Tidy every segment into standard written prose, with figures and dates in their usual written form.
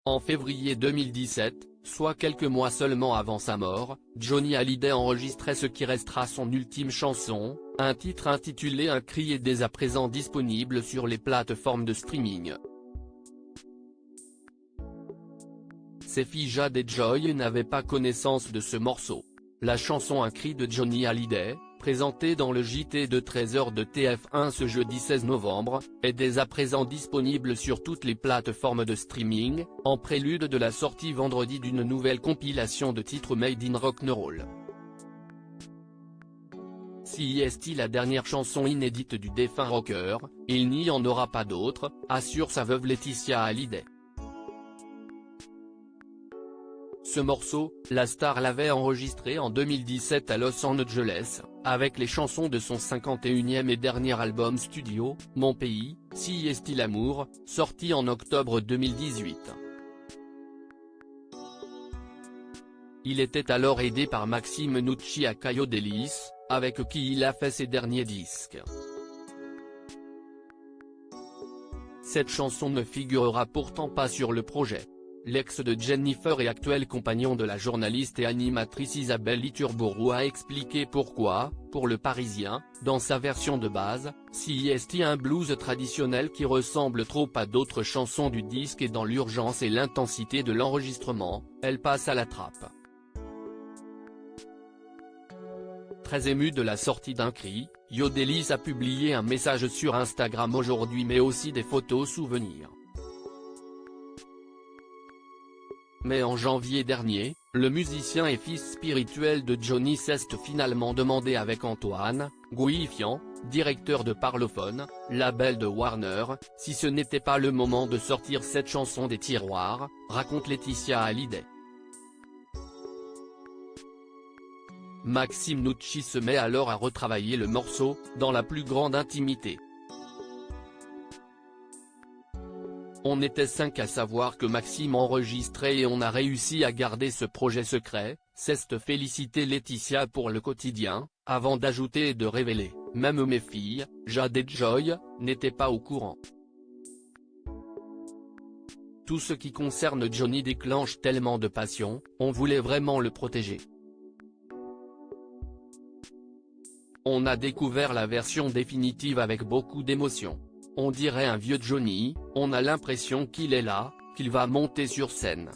En février 2017, soit quelques mois seulement avant sa mort, Johnny Hallyday enregistrait ce qui restera son ultime chanson, un titre intitulé Un cri est dès à présent disponible sur les plateformes de streaming. Ses filles Jade et Joy n'avaient pas connaissance de ce morceau. La chanson Un cri de Johnny Hallyday, présentée dans le JT de 13h de TF1 ce jeudi 16 novembre, est dès à présent disponible sur toutes les plateformes de streaming, en prélude de la sortie vendredi d'une nouvelle compilation de titres Made in Rock'n'Roll. Si est la dernière chanson inédite du défunt rocker, il n'y en aura pas d'autre, assure sa veuve Laetitia Hallyday. Ce morceau, la star l'avait enregistré en 2017 à Los Angeles, avec les chansons de son 51e et dernier album studio, Mon Pays, Si est l'amour, sorti en octobre 2018. Il était alors aidé par Maxime Nucci à Cayo Delis, avec qui il a fait ses derniers disques. Cette chanson ne figurera pourtant pas sur le projet. L'ex de Jennifer et actuel compagnon de la journaliste et animatrice Isabelle Iturburu a expliqué pourquoi, pour Le Parisien, dans sa version de base, Si est un blues traditionnel qui ressemble trop à d'autres chansons du disque et dans l'urgence et l'intensité de l'enregistrement, elle passe à la trappe. Très ému de la sortie d'Un cri, Yodelis a publié un message sur Instagram aujourd'hui mais aussi des photos souvenirs. Mais en janvier dernier, le musicien et fils spirituel de Johnny s'est finalement demandé avec Antoine Guifian, directeur de Parlophone, label de Warner, si ce n'était pas le moment de sortir cette chanson des tiroirs, raconte Laetitia Hallyday. Maxime Nucci se met alors à retravailler le morceau, dans la plus grande intimité. On était 5 à savoir que Maxime enregistrait et on a réussi à garder ce projet secret, s'est félicité Laetitia pour Le Quotidien, avant d'ajouter et de révéler, même mes filles, Jade et Joy, n'étaient pas au courant. Tout ce qui concerne Johnny déclenche tellement de passion, on voulait vraiment le protéger. On a découvert la version définitive avec beaucoup d'émotion. On dirait un vieux Johnny, on a l'impression qu'il est là, qu'il va monter sur scène.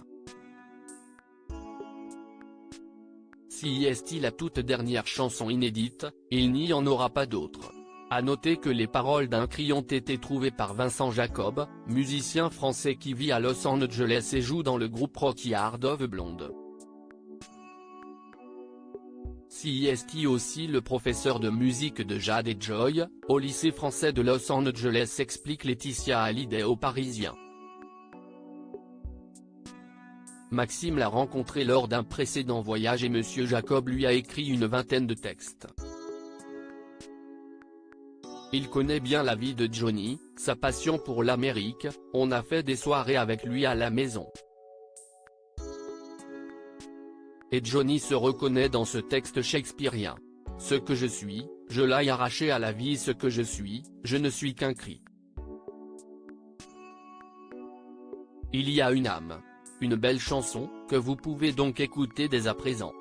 Si est la toute dernière chanson inédite, il n'y en aura pas d'autre. À noter que les paroles d'Un cri ont été trouvées par Vincent Jacob, musicien français qui vit à Los Angeles et joue dans le groupe rock Yard of Blonde. Si est aussi le professeur de musique de Jade et Joy, au lycée français de Los Angeles, explique Laetitia Hallyday au Parisien. Maxime l'a rencontré lors d'un précédent voyage et Monsieur Jacob lui a écrit une vingtaine de textes. Il connaît bien la vie de Johnny, sa passion pour l'Amérique, on a fait des soirées avec lui à la maison. Et Johnny se reconnaît dans ce texte shakespearien. Ce que je suis, je l'ai arraché à la vie, ce que je ne suis qu'un cri. Il y a une âme. Une belle chanson, que vous pouvez donc écouter dès à présent.